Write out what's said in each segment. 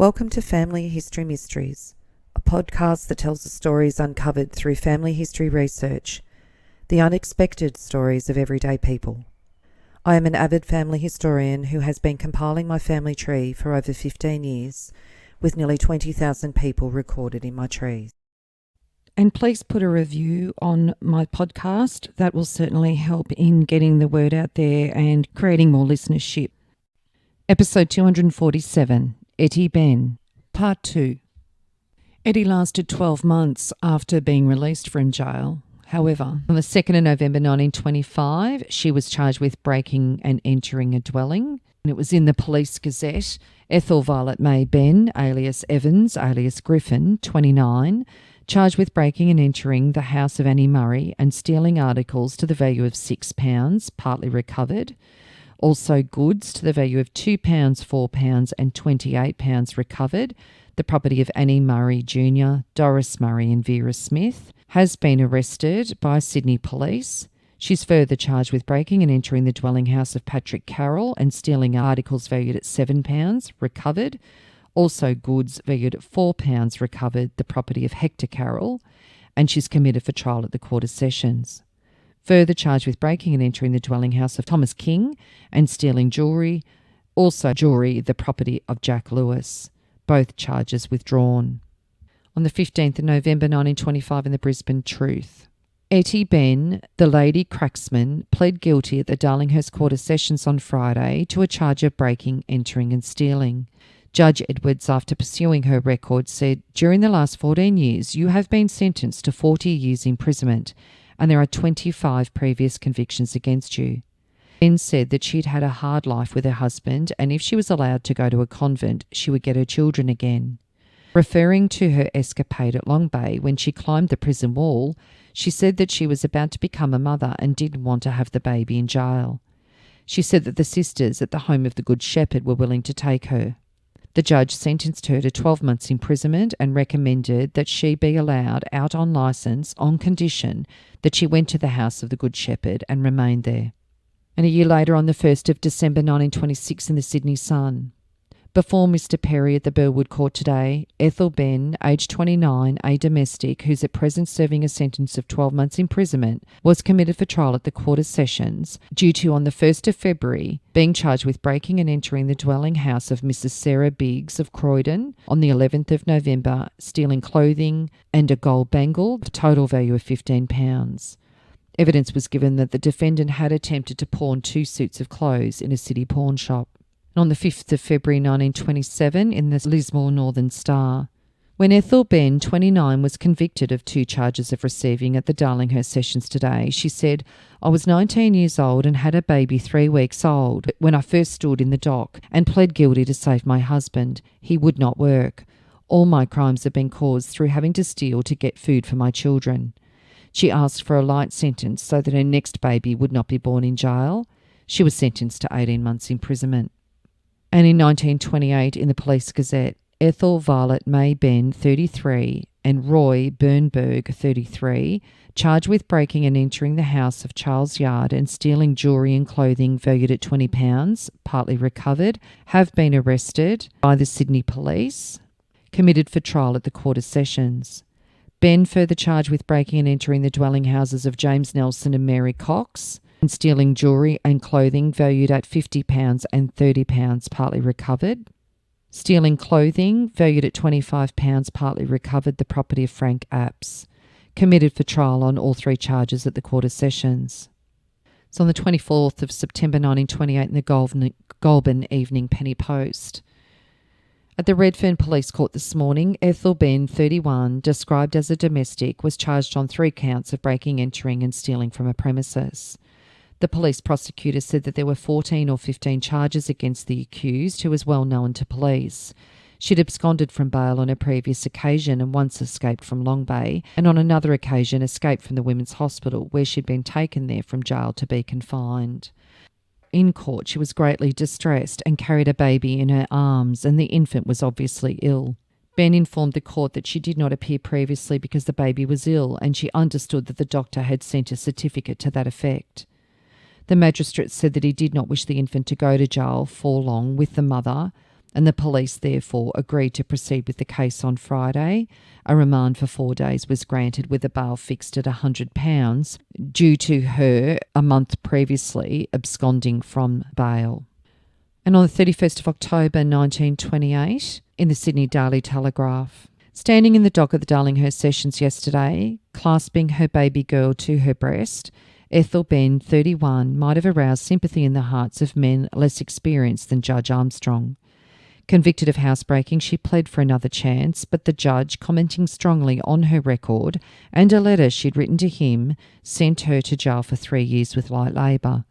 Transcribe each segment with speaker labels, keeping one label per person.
Speaker 1: Welcome to Family History Mysteries, a podcast that tells the stories uncovered through family history research, the unexpected stories of everyday people. I am an avid family historian who has been compiling my family tree for over 15 years, with nearly 20,000 people recorded in my trees.
Speaker 2: And please put a review on my podcast. That will certainly help in getting the word out there and creating more listenership. Episode 247, Ethel Benn, Part 2. Ettie lasted 12 months after being released from jail. However, on the 2nd of November 1925, she was charged with breaking and entering a dwelling. And it was in the Police Gazette. Ethel Violet May Benn, alias Evans, alias Griffin, 29, charged with breaking and entering the house of Annie Murray and stealing articles to the value of £6, partly recovered. Also goods to the value of £2, £4 and £28 recovered. The property of Annie Murray Jr., Doris Murray and Vera Smith has been arrested by Sydney Police. She's further charged with breaking and entering the dwelling house of Patrick Carroll and stealing articles valued at £7 recovered. Also goods valued at £4 recovered, the property of Hector Carroll, and she's committed for trial at the Court of Sessions. Further charged with breaking and entering the dwelling house of Thomas King and stealing jewellery, also jewellery, the property of Jack Lewis. Both charges withdrawn. On the 15th of November 1925 in the Brisbane Truth, Ethel Benn, the lady cracksman, pled guilty at the Darlinghurst Court of Sessions on Friday to a charge of breaking, entering and stealing. Judge Edwards, after pursuing her record, said, "During the last 14 years, you have been sentenced to 40 years imprisonment, and there are 25 previous convictions against you." Benn said that she'd had a hard life with her husband, and if she was allowed to go to a convent, she would get her children again. Referring to her escapade at Long Bay when she climbed the prison wall, she said that she was about to become a mother and didn't want to have the baby in jail. She said that the sisters at the home of the Good Shepherd were willing to take her. The judge sentenced her to 12 months imprisonment and recommended that she be allowed out on licence on condition that she went to the house of the Good Shepherd and remained there. And a year later, on the 1st of December 1926 in the Sydney Sun, before Mr Perry at the Burwood Court today, Ethel Benn, aged 29, a domestic who's at present serving a sentence of 12 months imprisonment, was committed for trial at the Court of Sessions due to, on the 1st of February, being charged with breaking and entering the dwelling house of Mrs Sarah Biggs of Croydon on the 11th of November, stealing clothing and a gold bangle, the total value of £15. Evidence was given that the defendant had attempted to pawn 2 suits of clothes in a city pawn shop. On the 5th of February 1927 in the Lismore Northern Star, when Ethel Benn, 29, was convicted of 2 charges of receiving at the Darlinghurst Sessions today, she said, "I was 19 years old and had a baby 3 weeks old when I first stood in the dock and pled guilty to save my husband. He would not work. All my crimes have been caused through having to steal to get food for my children." She asked for a light sentence so that her next baby would not be born in jail. She was sentenced to 18 months imprisonment. And in 1928, in the Police Gazette, Ethel Violet May Benn, 33, and Roy Bernberg, 33, charged with breaking and entering the house of Charles Yard and stealing jewellery and clothing valued at £20, partly recovered, have been arrested by the Sydney Police, committed for trial at the Court of Sessions. Benn further charged with breaking and entering the dwelling houses of James Nelson and Mary Cox, and stealing jewellery and clothing valued at £50 and £30, partly recovered. Stealing clothing valued at £25, partly recovered, the property of Frank Apps. Committed for trial on all 3 charges at the Court of Sessions. It's on the 24th of September 1928 in the Goulburn Evening Penny Post. At the Redfern Police Court this morning, Ethel Benn, 31, described as a domestic, was charged on 3 counts of breaking, entering and stealing from a premises. The police prosecutor said that there were 14 or 15 charges against the accused, who was well known to police. She'd absconded from bail on a previous occasion and once escaped from Long Bay, and on another occasion escaped from the Women's Hospital, where she'd been taken there from jail to be confined. In court, she was greatly distressed and carried a baby in her arms, and the infant was obviously ill. Benn informed the court that she did not appear previously because the baby was ill, and she understood that the doctor had sent a certificate to that effect. The magistrate said that he did not wish the infant to go to jail for long with the mother, and the police therefore agreed to proceed with the case on Friday. A remand for 4 days was granted with a bail fixed at £100 due to her a month previously absconding from bail. And on the 31st of October 1928, in the Sydney Daily Telegraph, standing in the dock of the Darlinghurst Sessions yesterday, clasping her baby girl to her breast, Ethel Benn, 31, might have aroused sympathy in the hearts of men less experienced than Judge Armstrong. Convicted of housebreaking, she pled for another chance, but the judge, commenting strongly on her record and a letter she'd written to him, sent her to jail for 3 years with light labour.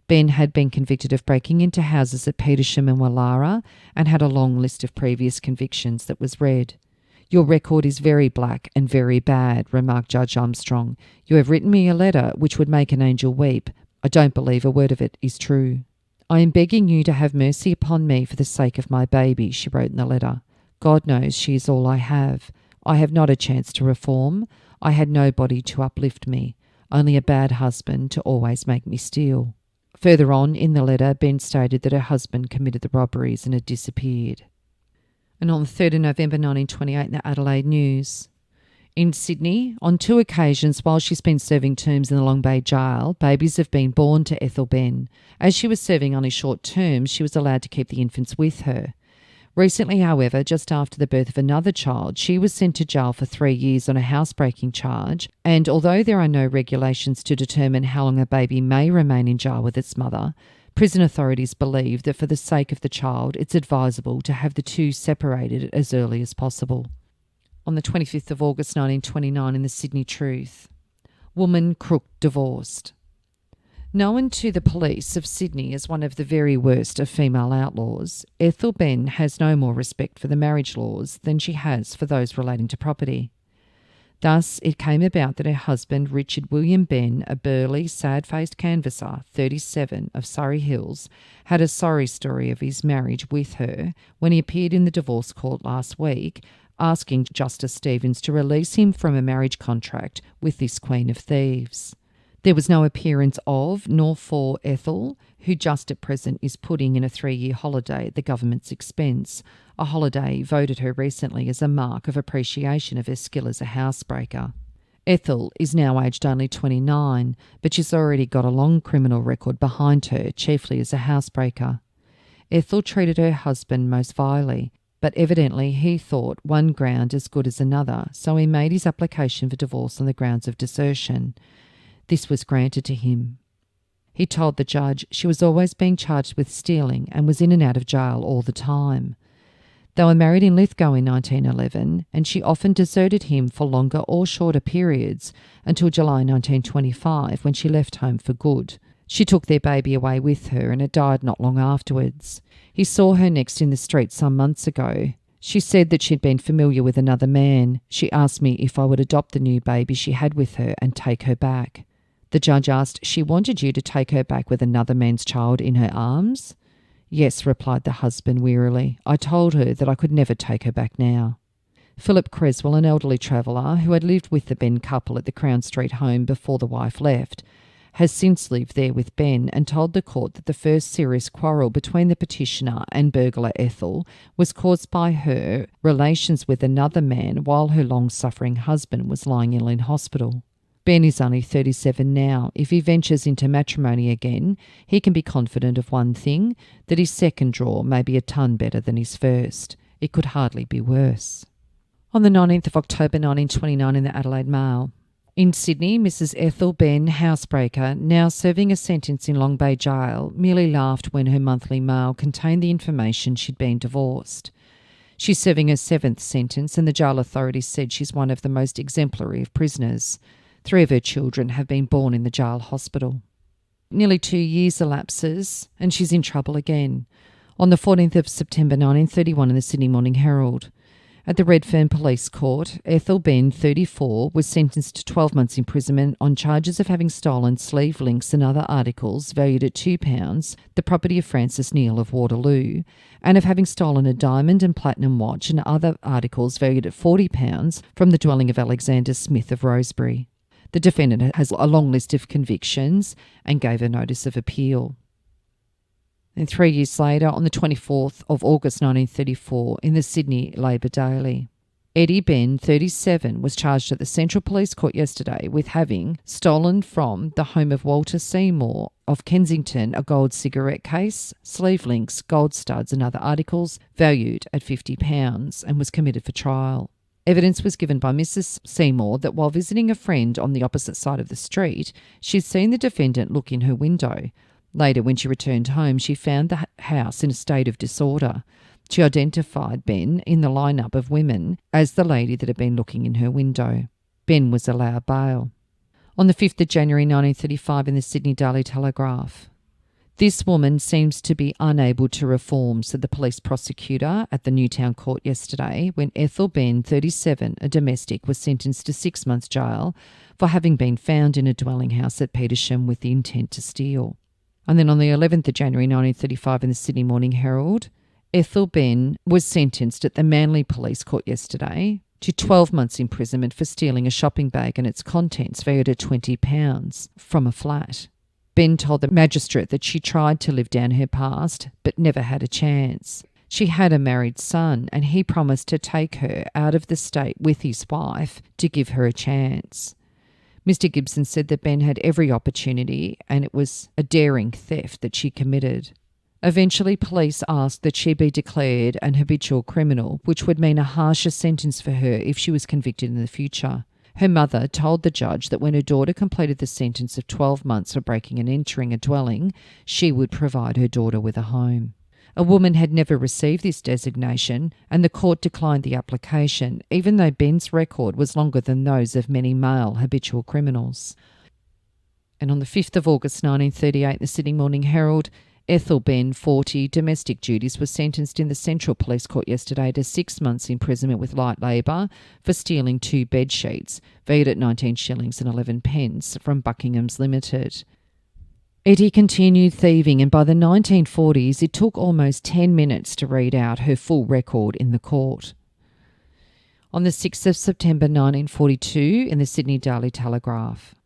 Speaker 2: Ben had been convicted of breaking into houses at Petersham and Wallara and had a long list of previous convictions that was read. "Your record is very black and very bad," remarked Judge Armstrong. "You have written me a letter which would make an angel weep. I don't believe a word of it is true. I am begging you to have mercy upon me for the sake of my baby," she wrote in the letter. "God knows she is all I have. I have not a chance to reform. I had nobody to uplift me, only a bad husband to always make me steal." Further on in the letter, Ben stated that her husband committed the robberies and had disappeared. And on the 3rd of November 1928 in the Adelaide News, in Sydney, on 2 occasions while she's been serving terms in the Long Bay Jail, babies have been born to Ethel Benn. As she was serving only short terms, she was allowed to keep the infants with her. Recently, however, just after the birth of another child, she was sent to jail for 3 years on a housebreaking charge, and although there are no regulations to determine how long a baby may remain in jail with its mother, prison authorities believe that for the sake of the child, it's advisable to have the two separated as early as possible. On the 25th of August 1929 in the Sydney Truth, woman crook divorced. Known to the police of Sydney as one of the very worst of female outlaws, Ethel Benn has no more respect for the marriage laws than she has for those relating to property. Thus, it came about that her husband, Richard William Benn, a burly, sad-faced canvasser, 37, of Surrey Hills, had a sorry story of his marriage with her when he appeared in the divorce court last week, asking Justice Stevens to release him from a marriage contract with this Queen of Thieves. There was no appearance of, nor for Ethel, who just at present is putting in a 3-year holiday at the government's expense, a holiday voted her recently as a mark of appreciation of her skill as a housebreaker. Ethel is now aged only 29, but she's already got a long criminal record behind her, chiefly as a housebreaker. Ethel treated her husband most vilely, but evidently he thought one ground as good as another, so he made his application for divorce on the grounds of desertion. This was granted to him. He told the judge she was always being charged with stealing and was in and out of jail all the time. They were married in Lithgow in 1911, and she often deserted him for longer or shorter periods until July 1925, when she left home for good. She took their baby away with her, and it died not long afterwards. He saw her next in the street some months ago. She said that she'd been familiar with another man. She asked me if I would adopt the new baby she had with her and take her back. The judge asked, "She wanted you to take her back with another man's child in her arms?" "Yes," replied the husband wearily. "I told her that I could never take her back now." Philip Creswell, an elderly traveller who had lived with the Benn couple at the Crown Street home before the wife left, has since lived there with Ben and told the court that the first serious quarrel between the petitioner and burglar Ethel was caused by her relations with another man while her long-suffering husband was lying ill in hospital. Ben is only 37 now. If he ventures into matrimony again, he can be confident of one thing, that his second draw may be a ton better than his first. It could hardly be worse. On the 19th of October 1929 in the Adelaide Mail. In Sydney, Mrs. Ethel Benn, housebreaker, now serving a sentence in Long Bay Jail, merely laughed when her monthly mail contained the information she'd been divorced. She's serving her 7th sentence, and the jail authorities said she's one of the most exemplary of prisoners. 3 of her children have been born in the jail hospital. Nearly 2 years elapses, and she's in trouble again. On the 14th of September 1931 in the Sydney Morning Herald. At the Redfern Police Court, Ethel Benn, 34, was sentenced to 12 months imprisonment on charges of having stolen sleeve links and other articles valued at £2, the property of Francis Neal of Waterloo, and of having stolen a diamond and platinum watch and other articles valued at £40 from the dwelling of Alexander Smith of Rosebery. The defendant has a long list of convictions and gave a notice of appeal. And 3 years later, on the 24th of August 1934, in the Sydney Labour Daily, Ethel Benn, 37, was charged at the Central Police Court yesterday with having stolen from the home of Walter Seymour of Kensington a gold cigarette case, sleeve links, gold studs and other articles valued at £50, and was committed for trial. Evidence was given by Mrs. Seymour that while visiting a friend on the opposite side of the street, she'd seen the defendant look in her window. Later, when she returned home, she found the house in a state of disorder. She identified Benn in the lineup of women as the lady that had been looking in her window. Benn was allowed bail. On the 5th of January 1935 in the Sydney Daily Telegraph, "This woman seems to be unable to reform," said the police prosecutor at the Newtown court yesterday when Ethel Benn, 37, a domestic, was sentenced to 6 months jail for having been found in a dwelling house at Petersham with the intent to steal. And then on the 11th of January 1935 in the Sydney Morning Herald, Ethel Benn was sentenced at the Manly Police Court yesterday to 12 months imprisonment for stealing a shopping bag and its contents valued at £20 from a flat. Benn told the magistrate that she tried to live down her past but never had a chance. She had a married son and he promised to take her out of the state with his wife to give her a chance. Mr. Gibson said that Benn had every opportunity and it was a daring theft that she committed. Eventually, police asked that she be declared an habitual criminal, which would mean a harsher sentence for her if she was convicted in the future. Her mother told the judge that when her daughter completed the sentence of 12 months for breaking and entering a dwelling, she would provide her daughter with a home. A woman had never received this designation, and the court declined the application, even though Benn's record was longer than those of many male habitual criminals. And on the 5th of August 1938, in the Sydney Morning Herald, Ethel Benn, 40, domestic duties, was sentenced in the Central Police Court yesterday to 6 months imprisonment with light labour for stealing 2 bed sheets, valued at 19 shillings and 11 pence, from Buckingham's Limited. Ettie continued thieving, and by the 1940s it took almost 10 minutes to read out her full record in the court. On the 6th of September 1942, in the Sydney Daily Telegraph,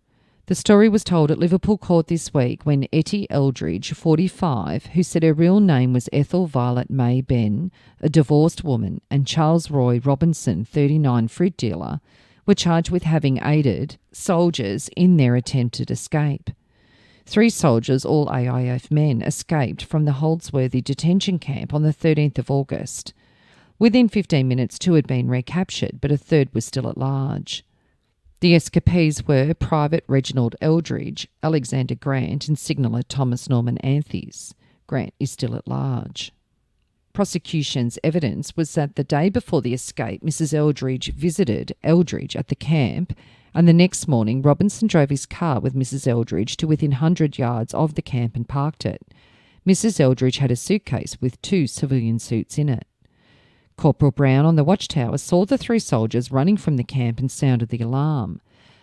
Speaker 2: the story was told at Liverpool Court this week when Ettie Eldridge, 45, who said her real name was Ethel Violet May Benn, a divorced woman, and Charles Roy Robinson, 39, fruit dealer, were charged with having aided soldiers in their attempted escape. 3 soldiers, all AIF men, escaped from the Holdsworthy detention camp on the 13th of August. Within 15 minutes, 2 had been recaptured, but a third was still at large. The escapees were Private Reginald Eldridge, Alexander Grant, and Signaller Thomas Norman Anthys. Grant is still at large. Prosecution's evidence was that the day before the escape, Mrs. Eldridge visited Eldridge at the camp, and the next morning Robinson drove his car with Mrs. Eldridge to within 100 yards of the camp and parked it. Mrs. Eldridge had a suitcase with 2 civilian suits in it. Corporal Brown on the watchtower saw the 3 soldiers running from the camp and sounded the alarm.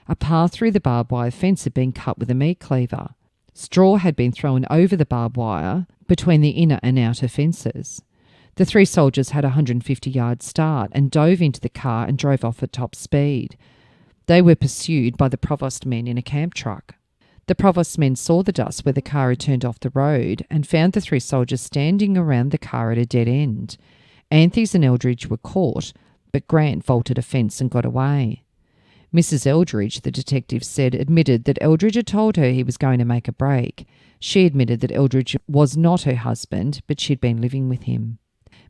Speaker 2: A path through the barbed wire fence had been cut with a meat cleaver. Straw had been thrown over the barbed wire between the inner and outer fences. The 3 soldiers had a 150-yard start and dove into the car and drove off at top speed. They were pursued by the provost men in a camp truck. The provost men saw the dust where the car had turned off the road and found the 3 soldiers standing around the car at a dead end. Anthys and Eldridge were caught, but Grant vaulted a fence and got away. Mrs. Eldridge, the detective said, admitted that Eldridge had told her he was going to make a break. She admitted that Eldridge was not her husband, but she'd been living with him.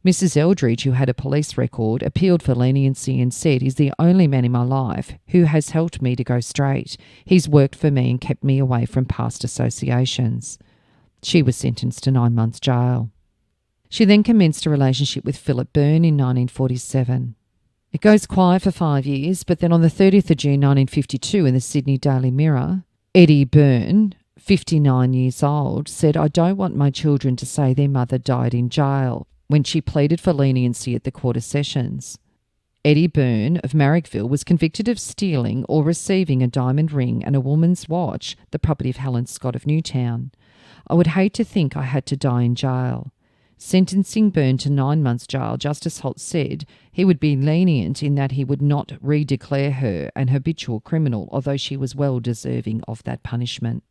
Speaker 2: Mrs. Eldridge, who had a police record, appealed for leniency and said, "He's the only man in my life who has helped me to go straight. He's worked for me and kept me away from past associations." She was sentenced to 9 months jail. She then commenced a relationship with Philip Byrne in 1947. It goes quiet for 5 years, but then on the 30th of June 1952 in the Sydney Daily Mirror, Ettie Byrne, 59 years old, said, "I don't want my children to say their mother died in jail," when she pleaded for leniency at the quarter sessions. Ettie Byrne of Marrickville was convicted of stealing or receiving a diamond ring and a woman's watch, the property of Helen Scott of Newtown. "I would hate to think I had to die in jail." Sentencing Byrne to 9 months jail, Justice Holt said he would be lenient in that he would not redeclare her an habitual criminal, although she was well deserving of that punishment.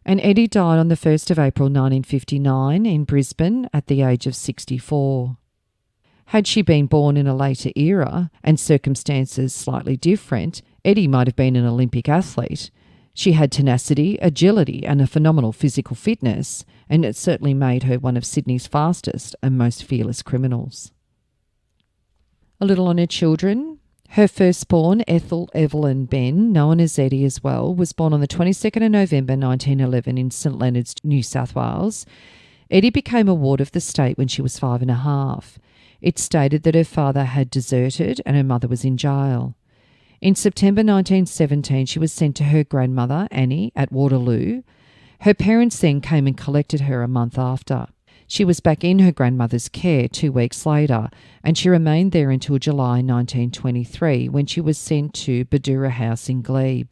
Speaker 2: And Ettie died on the 1st of April 1959 in Brisbane at the age of 64. Had she been born in a later era and circumstances slightly different, Ettie might have been an Olympic athlete. She had tenacity, agility and a phenomenal physical fitness, and it certainly made her one of Sydney's fastest and most fearless criminals. A little on her children. Her firstborn, Ethel Benn, known as Ettie as well, was born on the 22nd of November 1911 in St Leonards, New South Wales. Ettie became a ward of the state when she was 5.5. It stated that her father had deserted and her mother was in jail. In September 1917, she was sent to her grandmother, Annie, at Waterloo. Her parents then came and collected her a month after. She was back in her grandmother's care 2 weeks later, and she remained there until July 1923, when she was sent to Badura House in Glebe.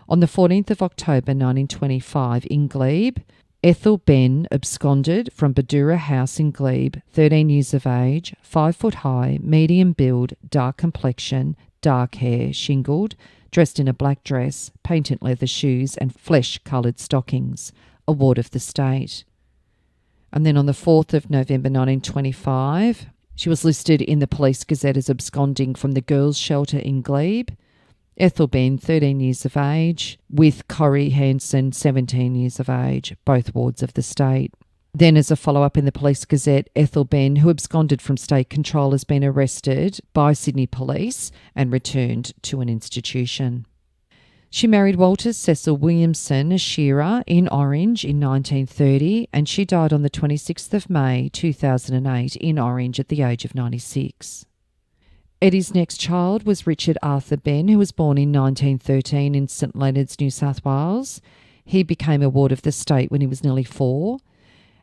Speaker 2: On the 14th of October 1925 in Glebe, Ethel Benn absconded from Badura House in Glebe, 13 years of age, 5 foot high, medium build, dark complexion, dark hair, shingled, dressed in a black dress, patent leather shoes and flesh-coloured stockings, a ward of the state. And then on the 4th of November 1925, she was listed in the Police Gazette as absconding from the girls' shelter in Glebe. Ethel Benn, 13 years of age, with Corrie Hansen, 17 years of age, both wards of the state. Then, as a follow-up in the Police Gazette, Ethel Benn, who absconded from state control, has been arrested by Sydney Police and returned to an institution. She married Walter Cecil Williamson, a shearer, in Orange in 1930, and she died on the 26th of May 2008 in Orange at the age of 96. Eddie's next child was Richard Arthur Benn, who was born in 1913 in St Leonards, New South Wales. He became a ward of the state when he was nearly 4.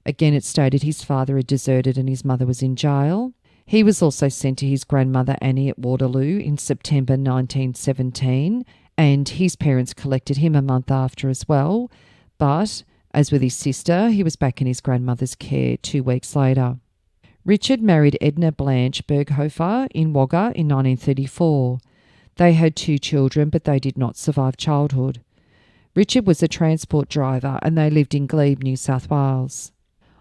Speaker 2: Again, it stated his father had deserted and his mother was in jail. He was also sent to his grandmother Annie at Waterloo in September 1917, and his parents collected him a month after as well. But, as with his sister, he was back in his grandmother's care 2 weeks later. Richard married Edna Blanche Berghofer in Wagga in 1934. They had 2 children, but they did not survive childhood. Richard was a transport driver and they lived in Glebe, New South Wales.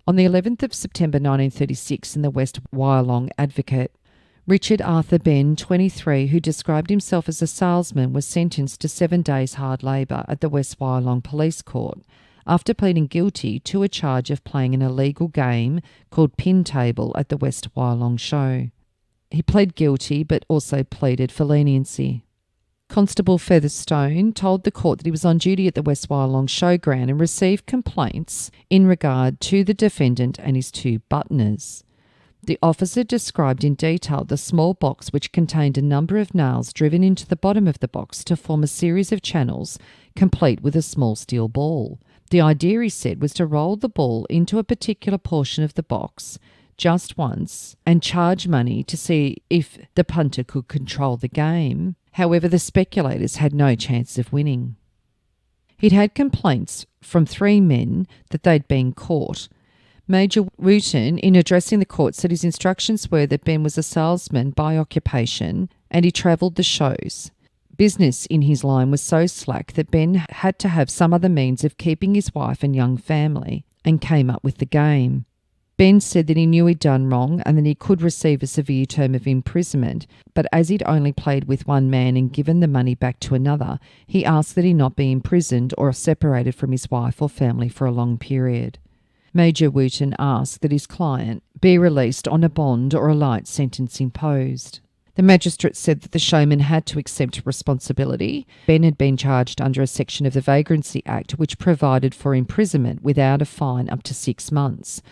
Speaker 2: On the 11th of September 1936 in the West Wyalong Advocate, Richard Arthur Benn, 23, who described himself as a salesman, was sentenced to 7 days hard labour at the West Wyalong Police Court after pleading guilty to a charge of playing an illegal game called Pin Table at the West Wyalong Show. He pled guilty but also pleaded for leniency. Constable Featherstone told the court that he was on duty at the West Wyalong Showground and received complaints in regard to the defendant and his 2 buttoners. The officer described in detail the small box which contained a number of nails driven into the bottom of the box to form a series of channels, complete with a small steel ball. The idea, he said, was to roll the ball into a particular portion of the box just once and charge money to see if the punter could control the game. However, the speculators had no chance of winning. He'd had complaints from 3 men that they'd been caught. Major Wooten, in addressing the court, said his instructions were that Ben was a salesman by occupation and he travelled the shows. Business in his line was so slack that Ben had to have some other means of keeping his wife and young family and came up with the game. Ben said that he knew he'd done wrong and that he could receive a severe term of imprisonment, but as he'd only played with 1 man and given the money back to another, he asked that he not be imprisoned or separated from his wife or family for a long period. Major Wooten asked that his client be released on a bond or a light sentence imposed. The magistrate said that the showman had to accept responsibility. Ben had been charged under a section of the Vagrancy Act which provided for imprisonment without a fine up to 6 months.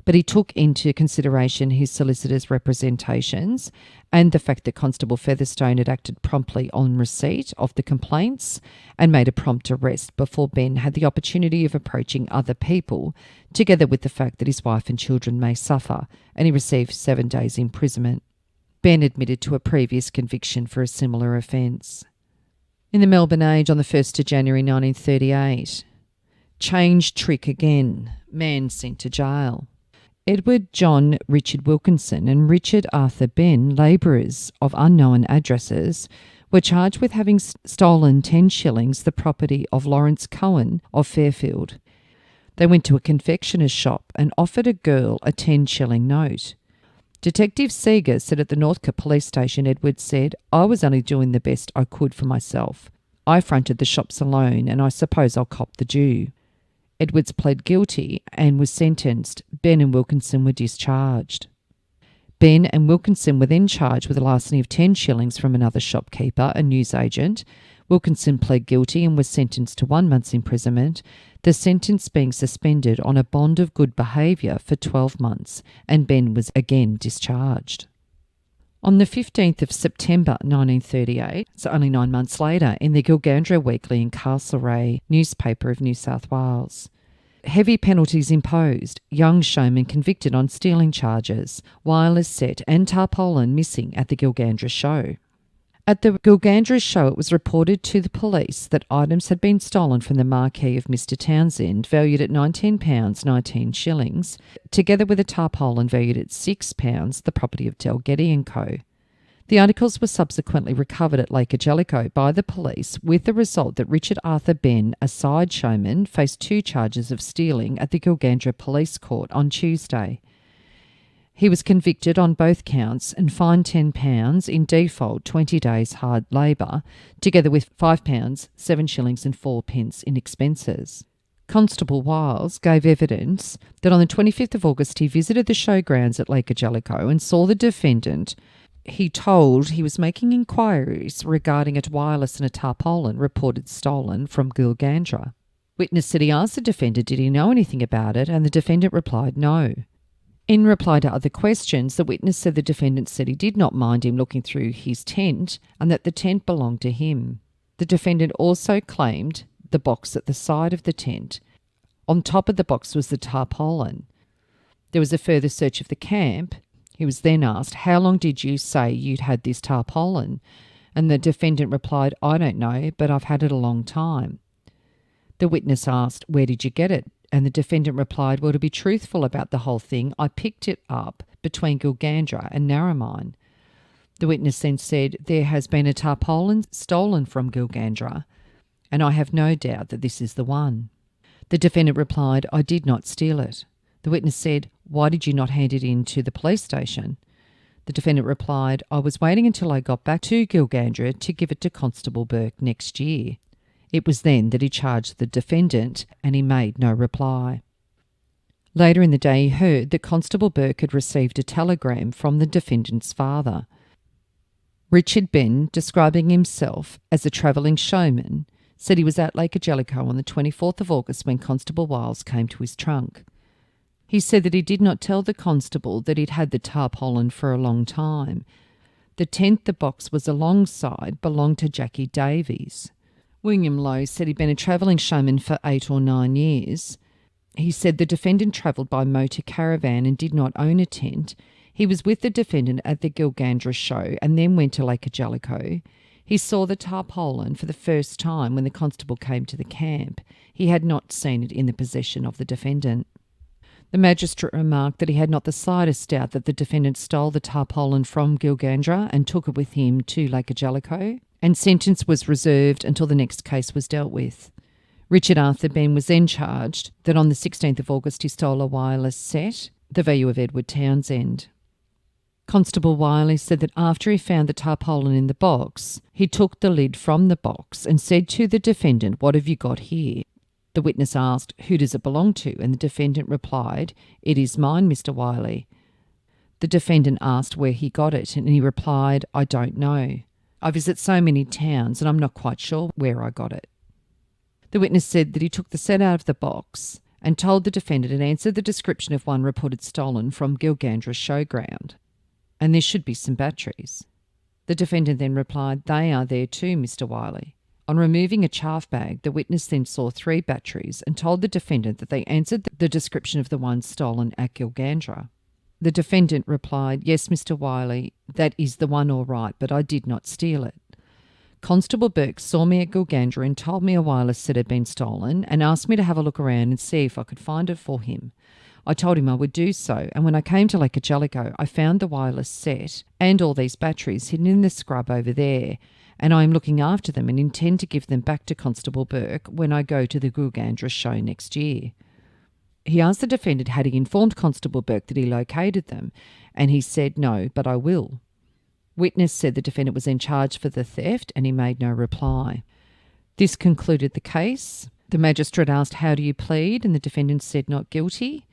Speaker 2: But he took into consideration his solicitor's representations and the fact that Constable Featherstone had acted promptly on receipt of the complaints and made a prompt arrest before Ben had the opportunity of approaching other people, together with the fact that his wife and children may suffer, and he received 7 days imprisonment. Ben admitted to a previous conviction for a similar offence. In the Melbourne Age on the 1st of January 1938, change trick again, man sent to jail. Edward John Richard Wilkinson and Richard Arthur Benn, labourers of unknown addresses, were charged with having stolen 10 shillings, the property of Lawrence Cohen of Fairfield. They went to a confectioner's shop and offered a girl a 10-shilling note. Detective Seeger said at the Northcote police station, Edwards said, "I was only doing the best I could for myself. I fronted the shops alone, and I suppose I'll cop the due." Edwards pled guilty and was sentenced. Benn and Wilkinson were discharged. Benn and Wilkinson were then charged with the larceny of 10 shillings from another shopkeeper, a newsagent. Wilkinson pled guilty and was sentenced to 1 month's imprisonment, the sentence being suspended on a bond of good behaviour for 12 months, and Benn was again discharged. On the 15th of September 1938, so only 9 months later, in the Gilgandra Weekly and Castlereagh newspaper of New South Wales, heavy penalties imposed, young showman convicted on stealing charges, wireless set and tarpaulin missing at the Gilgandra show. At the Gilgandra show, it was reported to the police that items had been stolen from the marquee of Mr Townsend, valued at £19, 19 shillings, together with a tarpaulin valued at £6, the property of Dalgetty and Co. The articles were subsequently recovered at Lake Jellicoe by the police, with the result that Richard Arthur Benn, a side showman, faced 2 charges of stealing at the Gilgandra Police Court on Tuesday. He was convicted on both counts and fined £10 in default 20 days hard labour, together with £5, 7 shillings and 4 pence in expenses. Constable Wiles gave evidence that on the 25th of August he visited the showgrounds at Lake Jellicoe and saw the defendant. He told he was making inquiries regarding a wireless and a tarpaulin reported stolen from Gilgandra. Witness said he asked the defendant did he know anything about it, and the defendant replied no. In reply to other questions, the witness said the defendant said he did not mind him looking through his tent and that the tent belonged to him. The defendant also claimed the box at the side of the tent. On top of the box was the tarpaulin. There was a further search of the camp. He was then asked, "How long did you say you'd had this tarpaulin?" And the defendant replied, "I don't know, but I've had it a long time." The witness asked, "Where did you get it?" And the defendant replied, "Well, to be truthful about the whole thing, I picked it up between Gilgandra and Narromine." The witness then said, "There has been a tarpaulin stolen from Gilgandra, and I have no doubt that this is the one." The defendant replied, "I did not steal it." The witness said, "Why did you not hand it in to the police station?" The defendant replied, "I was waiting until I got back to Gilgandra to give it to Constable Burke next year." It was then that he charged the defendant, and he made no reply. Later in the day, he heard that Constable Burke had received a telegram from the defendant's father. Richard Benn, describing himself as a travelling showman, said he was at Lake Jellicoe on the 24th of August when Constable Wiles came to his trunk. He said that he did not tell the constable that he'd had the tarpaulin for a long time. The tent the box was alongside belonged to Jackie Davies. William Lowe said he'd been a travelling showman for 8 or 9 years. He said the defendant travelled by motor caravan and did not own a tent. He was with the defendant at the Gilgandra show and then went to Lake Jellicoe. He saw the tarpaulin for the first time when the constable came to the camp. He had not seen it in the possession of the defendant. The magistrate remarked that he had not the slightest doubt that the defendant stole the tarpaulin from Gilgandra and took it with him to Lake Jellicoe, and sentence was reserved until the next case was dealt with. Richard Arthur Benn was then charged that on the 16th of August he stole a wireless set, the value of Edward Townsend. Constable Wiley said that after he found the tarpaulin in the box, he took the lid from the box and said to the defendant, "What have you got here?" The witness asked, "Who does it belong to?" And the defendant replied, "It is mine, Mr. Wiley." The defendant asked where he got it, and he replied, "I don't know. I visit so many towns and I'm not quite sure where I got it." The witness said that he took the set out of the box and told the defendant it answered the description of one reported stolen from Gilgandra showground, and there should be some batteries. The defendant then replied, "They are there too, Mr. Wiley." On removing a chaff bag, the witness then saw 3 batteries and told the defendant that they answered the description of the one stolen at Gilgandra. The defendant replied, "Yes, Mr. Wiley, that is the one all right, but I did not steal it. Constable Burke saw me at Gilgandra and told me a wireless set had been stolen and asked me to have a look around and see if I could find it for him. I told him I would do so, and when I came to Lake Jellicoe, I found the wireless set and all these batteries hidden in the scrub over there, and I am looking after them and intend to give them back to Constable Burke when I go to the Gilgandra show next year. He asked the defendant had he informed Constable Burke that he located them, and he said no, but I will. Witness said the defendant was then charged for the theft and he made no reply. This concluded the case. The magistrate asked, "How do you plead?" and the defendant said not guilty.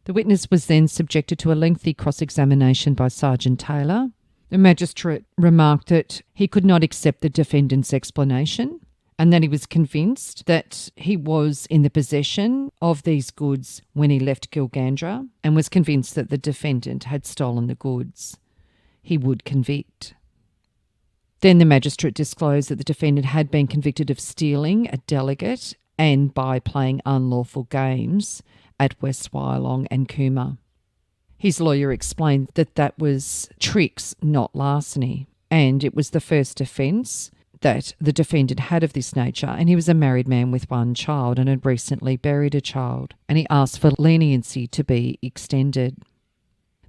Speaker 2: The witness was then subjected to a lengthy cross-examination by Sergeant Taylor. The magistrate remarked that he could not accept the defendant's explanation and that he was convinced that he was in the possession of these goods when he left Gilgandra and was convinced that the defendant had stolen the goods. He would convict. Then the magistrate disclosed that the defendant had been convicted of stealing a delegate and by playing unlawful games at West Wyalong and Cooma. His lawyer explained that that was tricks, not larceny, and it was the first offence that the defendant had of this nature, and he was a married man with one child and had recently buried a child, and he asked for leniency to be extended.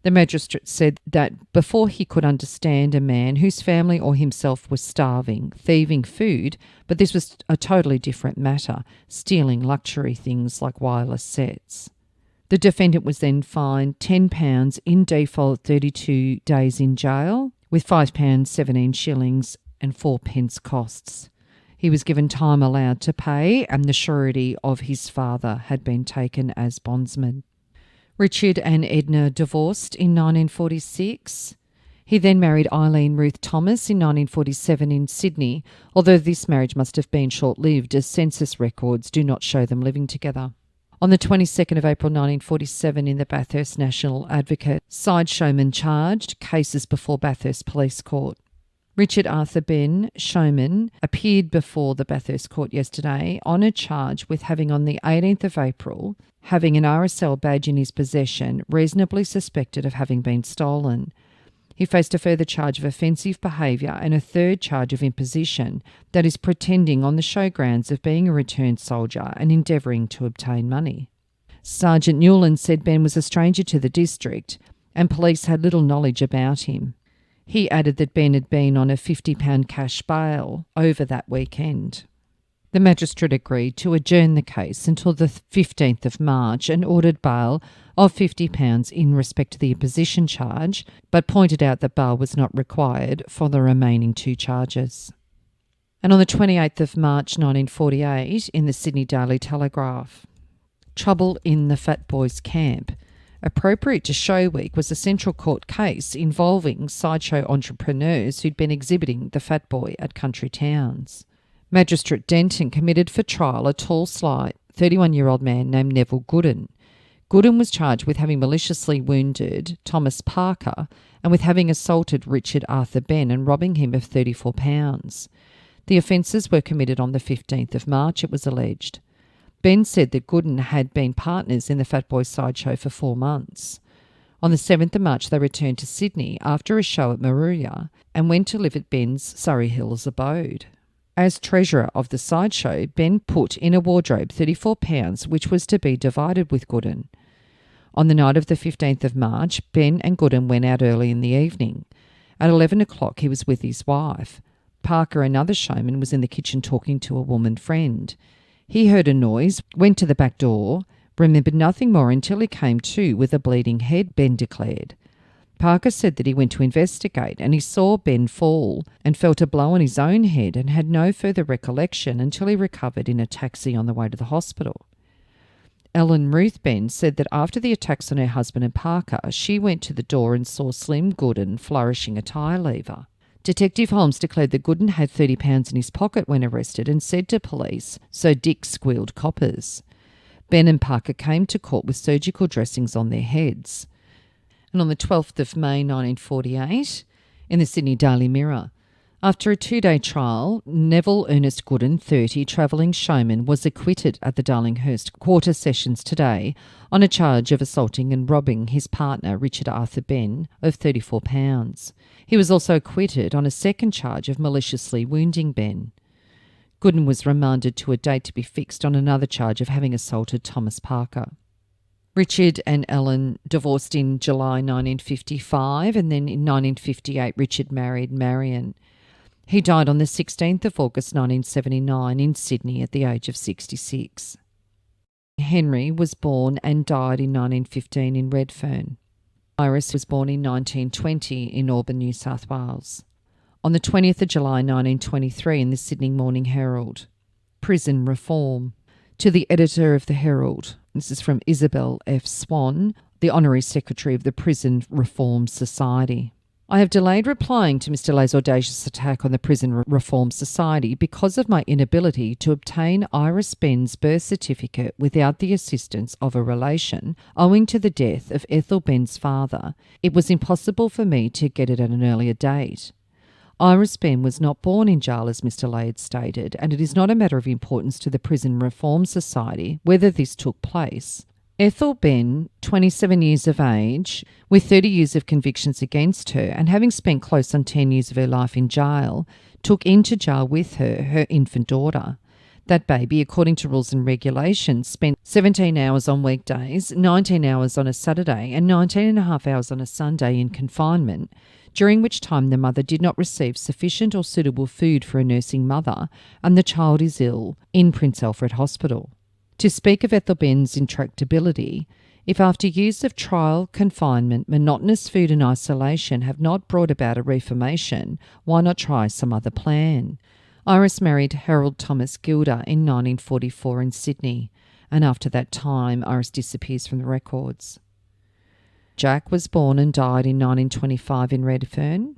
Speaker 2: The magistrate said that before he could understand a man whose family or himself was starving, thieving food, but this was a totally different matter, stealing luxury things like wireless sets. The defendant was then fined £10 in default, 32 days in jail, with £5, 17 shillings and 4 pence costs. He was given time allowed to pay, and the surety of his father had been taken as bondsman. Richard and Edna divorced in 1946. He then married Eileen Ruth Thomas in 1947 in Sydney, although this marriage must have been short-lived as census records do not show them living together. On the 22nd of April 1947 in the Bathurst National Advocate, side showman charged, cases before Bathurst Police Court. Richard Arthur Benn, showman, appeared before the Bathurst Court yesterday on a charge with having on the 18th of April, having an RSL badge in his possession, reasonably suspected of having been stolen. He faced a further charge of offensive behaviour and a third charge of imposition, that is pretending on the showgrounds of being a returned soldier and endeavouring to obtain money. Sergeant Newland said Benn was a stranger to the district and police had little knowledge about him. He added that Benn had been on a £50 cash bail over that weekend. The magistrate agreed to adjourn the case until the 15th of March and ordered bail of £50 in respect to the imposition charge, but pointed out that bail was not required for the remaining two charges. And on the 28th of March 1948, in the Sydney Daily Telegraph, trouble in the Fat Boys camp. Appropriate to Show Week was a Central Court case involving sideshow entrepreneurs who'd been exhibiting the Fat Boy at country towns. Magistrate Denton committed for trial a tall, slight, 31-year-old man named Neville Gooden. Gooden was charged with having maliciously wounded Thomas Parker and with having assaulted Richard Arthur Benn and robbing him of £34. The offences were committed on the 15th of March, it was alleged. Benn said that Gooden had been partners in the Fat Boy sideshow for 4 months. On the 7th of March, they returned to Sydney after a show at Maruya and went to live at Benn's Surrey Hills abode. As treasurer of the sideshow, Benn put in a wardrobe £34, which was to be divided with Gooden. On the night of the 15th of March, Benn and Gooden went out early in the evening. At 11 o'clock, he was with his wife. Parker, another showman, was in the kitchen talking to a woman friend. He heard a noise, went to the back door, remembered nothing more until he came to with a bleeding head, Benn declared. Parker said that he went to investigate and he saw Benn fall and felt a blow on his own head and had no further recollection until he recovered in a taxi on the way to the hospital. Ellen Ruth Benn said that after the attacks on her husband and Parker, she went to the door and saw Slim Gooden flourishing a tyre lever. Detective Holmes declared that Gooden had £30 in his pocket when arrested and said to police, "So Dick squealed coppers." Benn and Parker came to court with surgical dressings on their heads. And on the 12th of May 1948, in the Sydney Daily Mirror, after a 2-day trial, Neville Ernest Gooden, 30, travelling showman, was acquitted at the Darlinghurst Quarter Sessions today on a charge of assaulting and robbing his partner, Richard Arthur Benn, of £34. He was also acquitted on a second charge of maliciously wounding Benn. Gooden was remanded to a date to be fixed on another charge of having assaulted Thomas Parker. Richard and Ellen divorced in July 1955, and then in 1958 Richard married Marion. He died on the 16th of August 1979 in Sydney at the age of 66. Henry was born and died in 1915 in Redfern. Iris was born in 1920 in Auburn, New South Wales. On the 20th of July 1923 in the Sydney Morning Herald. Prison reform. To the editor of the Herald, this is from Isabel F. Swan, the Honorary Secretary of the Prison Reform Society. I have delayed replying to Mr. Lay's audacious attack on the Prison Reform Society because of my inability to obtain Iris Benn's birth certificate without the assistance of a relation, owing to the death of Ethel Benn's father. It was impossible for me to get it at an earlier date. Iris Benn was not born in jail, as Mr. Lay had stated, and it is not a matter of importance to the Prison Reform Society whether this took place. Ethel Benn, 27 years of age, with 30 years of convictions against her and having spent close on 10 years of her life in jail, took into jail with her infant daughter. That baby, according to rules and regulations, spent 17 hours on weekdays, 19 hours on a Saturday and 19 and a half hours on a Sunday in confinement, during which time the mother did not receive sufficient or suitable food for a nursing mother, and the child is ill in Prince Alfred Hospital. To speak of Ethel Benn's intractability, if after years of trial, confinement, monotonous food and isolation have not brought about a reformation, why not try some other plan? Iris married Harold Thomas Gilder in 1944 in Sydney, and after that time Iris disappears from the records. Jack was born and died in 1925 in Redfern.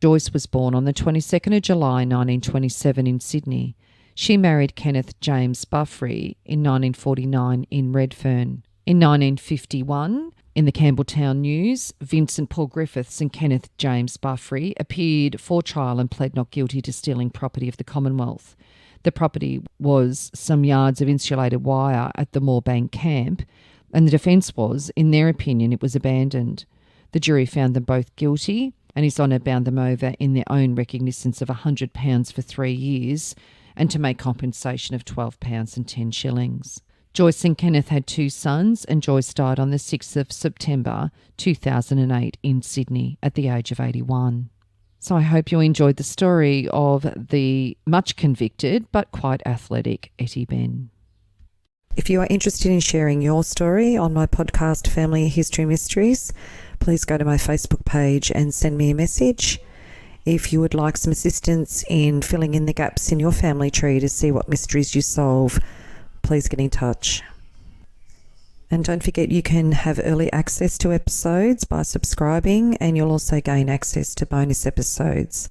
Speaker 2: Joyce was born on the 22nd of July 1927 in Sydney. She married Kenneth James Buffrey in 1949 in Redfern. In 1951, in the Campbelltown News, Vincent Paul Griffiths and Kenneth James Buffrey appeared for trial and pled not guilty to stealing property of the Commonwealth. The property was some yards of insulated wire at the Moorebank camp, and the defence was, in their opinion, it was abandoned. The jury found them both guilty, and His Honour bound them over in their own recognisance of £100 for 3 years, and to make compensation of £12 and 10 shillings. Joyce and Kenneth had 2 sons, and Joyce died on the 6th of September 2008 in Sydney at the age of 81. So I hope you enjoyed the story of the much convicted but quite athletic Ettie Benn.
Speaker 1: If you are interested in sharing your story on my podcast Family History Mysteries, please go to my Facebook page and send me a message. If you would like some assistance in filling in the gaps in your family tree to see what mysteries you solve, please get in touch. And don't forget, you can have early access to episodes by subscribing, and you'll also gain access to bonus episodes.